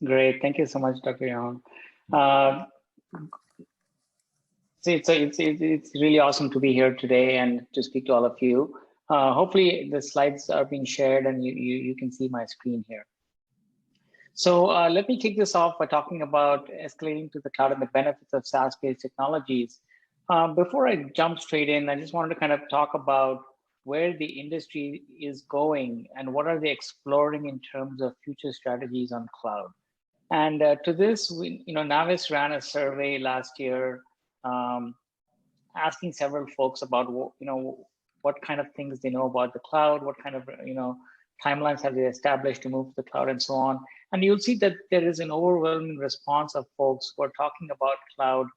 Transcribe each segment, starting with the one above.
Great. Thank you so much, Dr. Yang. Uh, it's really awesome to be here today and to speak to all of you. Hopefully the slides are being shared and you can see my screen here. So let me kick this off by talking about escalating to the cloud and the benefits of SaaS-based technologies. Before I jump straight in, I just wanted to kind of talk about where the industry is going and what are they exploring in terms of future strategies on cloud. And to this, Navis ran a survey last year asking several folks about what kind of things they know about the cloud, what kind of timelines have they established to move to the cloud, and so on. And you'll see that there is an overwhelming response of folks who are talking about cloud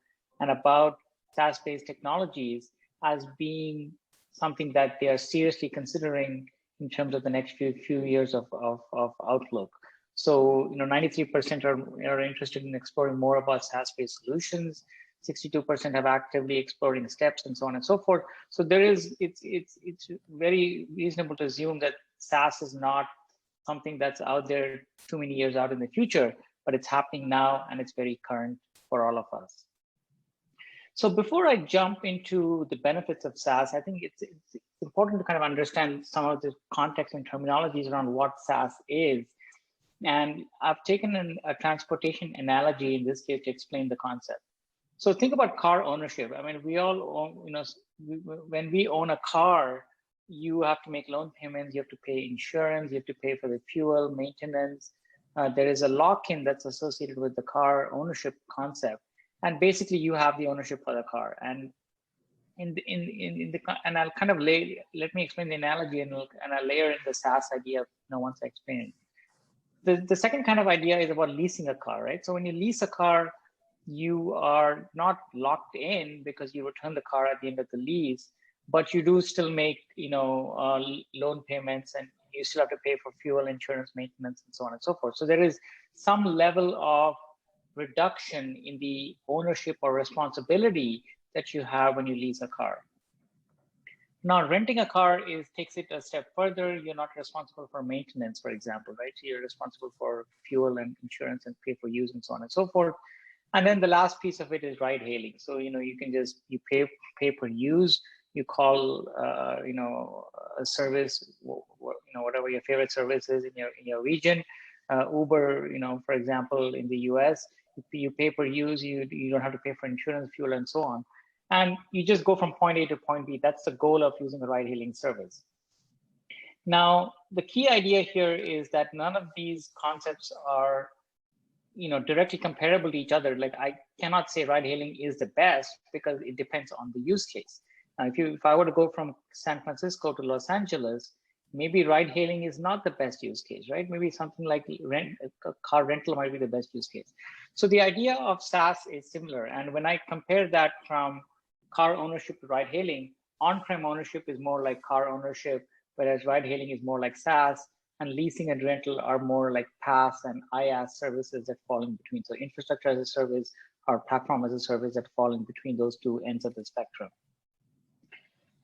and about SaaS-based technologies as being something that they are seriously considering in terms of the next few years of outlook. So 93% are interested in exploring more about SaaS-based solutions. 62% have actively exploring steps, and so on and so forth. So it's very reasonable to assume that SaaS is not something that's out there too many years out in the future, but it's happening now and it's very current for all of us. So before I jump into the benefits of SaaS, I think it's important to kind of understand some of the context and terminologies around what SaaS is. And I've taken a transportation analogy in this case to explain the concept. So think about car ownership. I mean, we all own, when we own a car, you have to make loan payments, you have to pay insurance, you have to pay for the fuel, maintenance. There is a lock-in that's associated with the car ownership concept. And basically you have the ownership for the car. And and I'll kind of let me explain the analogy and I'll layer in the SaaS idea, once I explain it. The second kind of idea is about leasing a car, right? So when you lease a car, you are not locked in because you return the car at the end of the lease, but you do still make, loan payments and you still have to pay for fuel, insurance, maintenance, and so on and so forth. So there is some level of reduction in the ownership or responsibility that you have when you lease a car. Now, renting a car takes it a step further. You're not responsible for maintenance, for example, right? So you're responsible for fuel and insurance and pay for use and so on and so forth. And then the last piece of it is ride hailing. So, you can you pay per use, you call, a service, whatever your favorite service is in your region. Uber, for example, in the US, you pay per use, you don't have to pay for insurance, fuel, and so on. And you just go from point A to point B. That's the goal of using a ride hailing service. Now, the key idea here is that none of these concepts are directly comparable to each other. Like, I cannot say ride hailing is the best because it depends on the use case. Now, if I were to go from San Francisco to Los Angeles, maybe ride hailing is not the best use case, right? Maybe something like car rental might be the best use case. So the idea of SaaS is similar. And when I compare that from car ownership to ride hailing, on-prem ownership is more like car ownership, whereas ride hailing is more like SaaS, and leasing and rental are more like PaaS and IaaS services that fall in between. So infrastructure as a service or platform as a service that fall in between those two ends of the spectrum.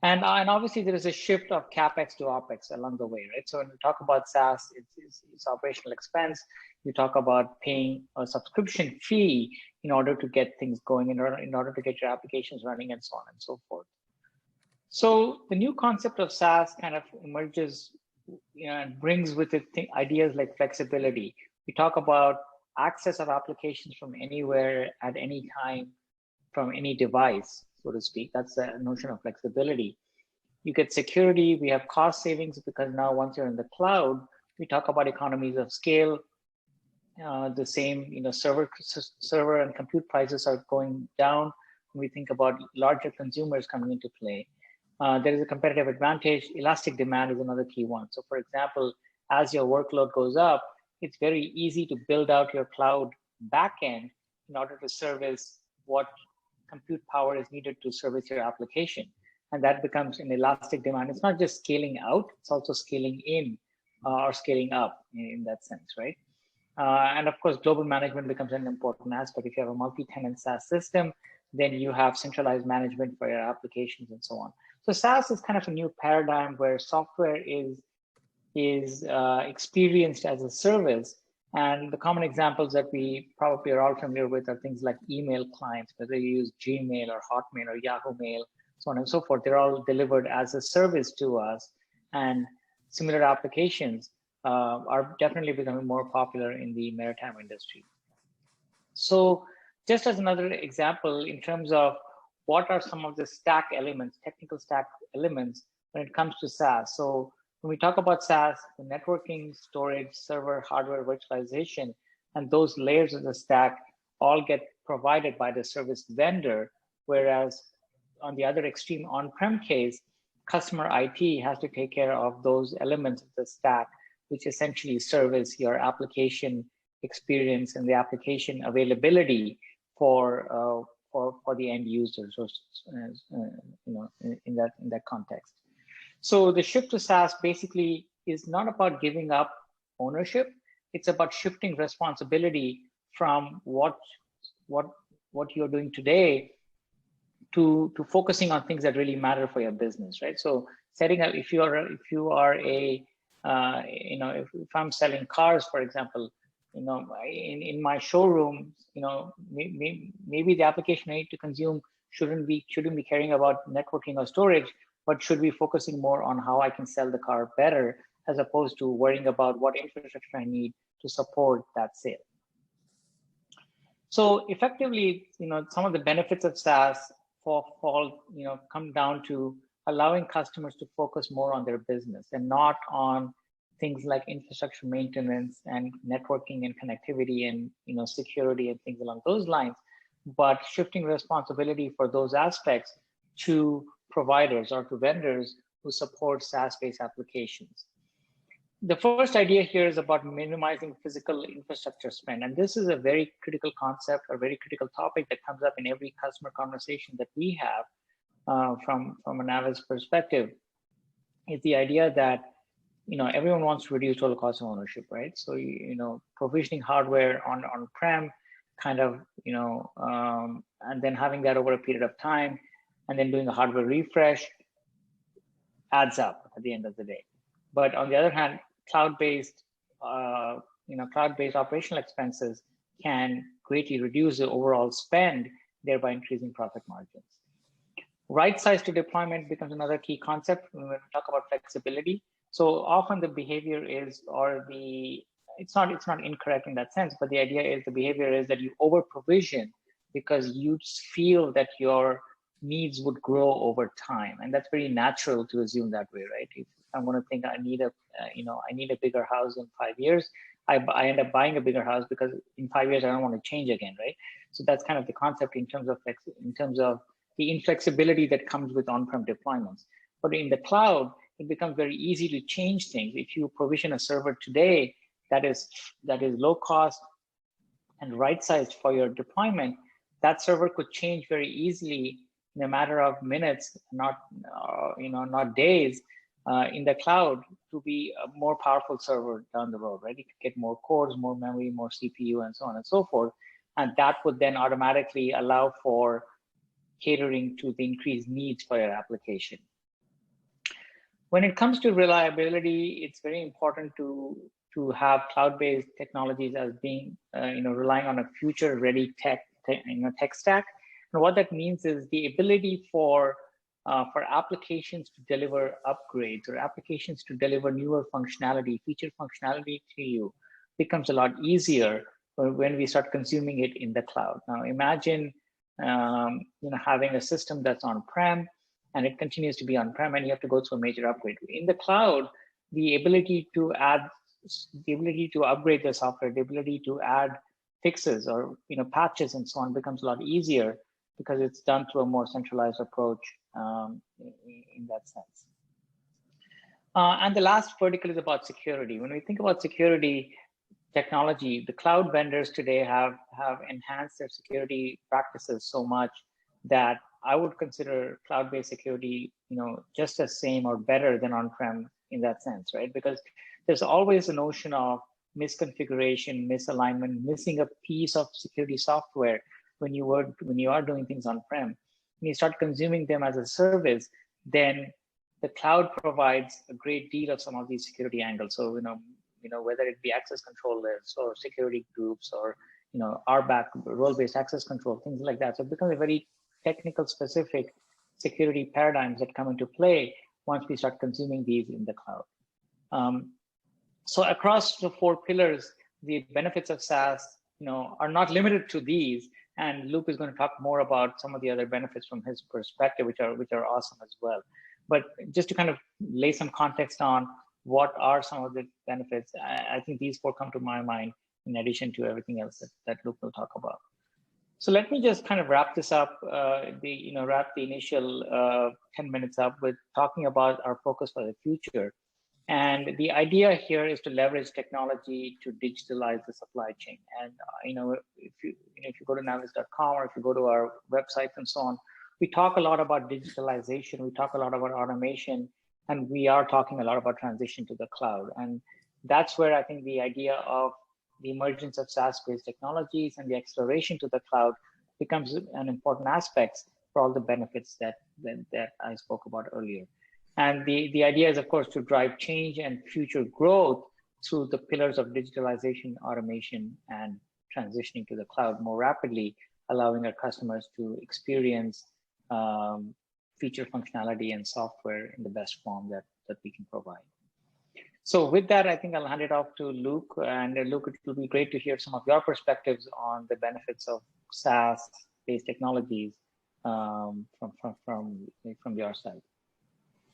And obviously there is a shift of CapEx to OpEx along the way, right? So when we talk about SaaS, it's operational expense. You talk about paying a subscription fee in order to get things going, in order to get your applications running, and so on and so forth. So the new concept of SaaS kind of emerges, and brings with it ideas like flexibility. We talk about access of applications from anywhere at any time from any device, so to speak. That's the notion of flexibility. You get security. We have cost savings because now once you're in the cloud, we talk about economies of scale. The same, server and compute prices are going down. When we think about larger consumers coming into play. There is a competitive advantage. Elastic demand is another key one. So for example, as your workload goes up, it's very easy to build out your cloud backend in order to service what compute power is needed to service your application. And that becomes an elastic demand. It's not just scaling out, it's also scaling in or scaling up in that sense, right? And of course, global management becomes an important aspect. If you have a multi-tenant SaaS system, then you have centralized management for your applications and so on. So SaaS is kind of a new paradigm where software is experienced as a service, And the common examples that we probably are all familiar with are things like email clients, whether you use Gmail or Hotmail or Yahoo Mail, so on and so forth. They're all delivered as a service to us, and similar applications are definitely becoming more popular in the maritime industry. So just as another example, in terms of what are some of the stack elements, technical stack elements, when it comes to SaaS. So when we talk about SaaS, the networking, storage, server, hardware, virtualization, and those layers of the stack all get provided by the service vendor, whereas on the other extreme on-prem case, customer IT has to take care of those elements of the stack, which essentially service your application experience and the application availability for the end users, or in that context. So the shift to SaaS basically is not about giving up ownership; it's about shifting responsibility from what you're doing today to focusing on things that really matter for your business, right? So setting up, if you are a if I'm selling cars, for example, in my showroom, maybe the application I need to consume shouldn't be caring about networking or storage, but should be focusing more on how I can sell the car better, as opposed to worrying about what infrastructure I need to support that sale. So effectively, some of the benefits of SaaS come down to allowing customers to focus more on their business and not on things like infrastructure maintenance and networking and connectivity and security and things along those lines, but shifting responsibility for those aspects to providers or to vendors who support SaaS-based applications. The first idea here is about minimizing physical infrastructure spend. And this is a very critical concept, a very critical topic that comes up in every customer conversation that we have from a Navis perspective. Is the idea that everyone wants to reduce total cost of ownership, right? So provisioning hardware on-prem, kind of and then having that over a period of time, and then doing a hardware refresh adds up at the end of the day. But on the other hand, cloud-based operational expenses can greatly reduce the overall spend, thereby increasing profit margins. Right size to deployment becomes another key concept when we talk about flexibility. So often the behavior is, it's not incorrect in that sense, but the idea is the behavior is that you over provision because you feel that your needs would grow over time, and that's very natural to assume that way, right? If I'm going to think I need a bigger house in 5 years, I end up buying a bigger house because in 5 years I don't want to change again, right? So that's kind of the concept in terms of the inflexibility that comes with on-prem deployments. But in the cloud, it becomes very easy to change things. If you provision a server today that is low cost and right-sized for your deployment, that server could change very easily in a matter of minutes, not days, in the cloud, to be a more powerful server down the road, right? You could get more cores, more memory, more CPU, and so on and so forth. And that would then automatically allow for catering to the increased needs for your application. When it comes to reliability, it's very important to have cloud-based technologies as being, relying on a future-ready tech stack. And what that means is the ability for applications to deliver upgrades or applications to deliver newer functionality, feature functionality to you becomes a lot easier when we start consuming it in the cloud. Now imagine having a system that's on-prem and it continues to be on-prem and you have to go through a major upgrade. In the cloud, the ability to upgrade the software, the ability to add fixes or patches and so on becomes a lot easier because it's done through a more centralized approach in that sense. And the last vertical is about security. When we think about security technology, the cloud vendors today have enhanced their security practices so much that I would consider cloud-based security, just as same or better than on-prem in that sense, right? Because there's always a notion of misconfiguration, misalignment, missing a piece of security software when you are doing things on-prem. When you start consuming them as a service, then the cloud provides a great deal of some of these security angles. So whether it be access control lists or security groups or RBAC, role-based access control, things like that. So it becomes a very technical specific security paradigms that come into play once we start consuming these in the cloud. So across the 4 pillars, the benefits of SaaS, are not limited to these. And Luke is going to talk more about some of the other benefits from his perspective, which are awesome as well. But just to kind of lay some context on what are some of the benefits, I think these 4 come to my mind in addition to everything else that Luke will talk about. So let me just kind of wrap this up, wrap the initial 10 minutes up with talking about our focus for the future. And the idea here is to leverage technology to digitalize the supply chain. And if you go to navis.com or if you go to our websites and so on, we talk a lot about digitalization, we talk a lot about automation, and we are talking a lot about transition to the cloud. And that's where I think the idea of the emergence of SaaS-based technologies and the acceleration to the cloud becomes an important aspect for all the benefits that I spoke about earlier. And the idea is, of course, to drive change and future growth through the pillars of digitalization, automation, and transitioning to the cloud more rapidly, allowing our customers to experience feature functionality and software in the best form that we can provide. So with that, I think I'll hand it off to Luke. And Luke, it will be great to hear some of your perspectives on the benefits of SaaS-based technologies from your side.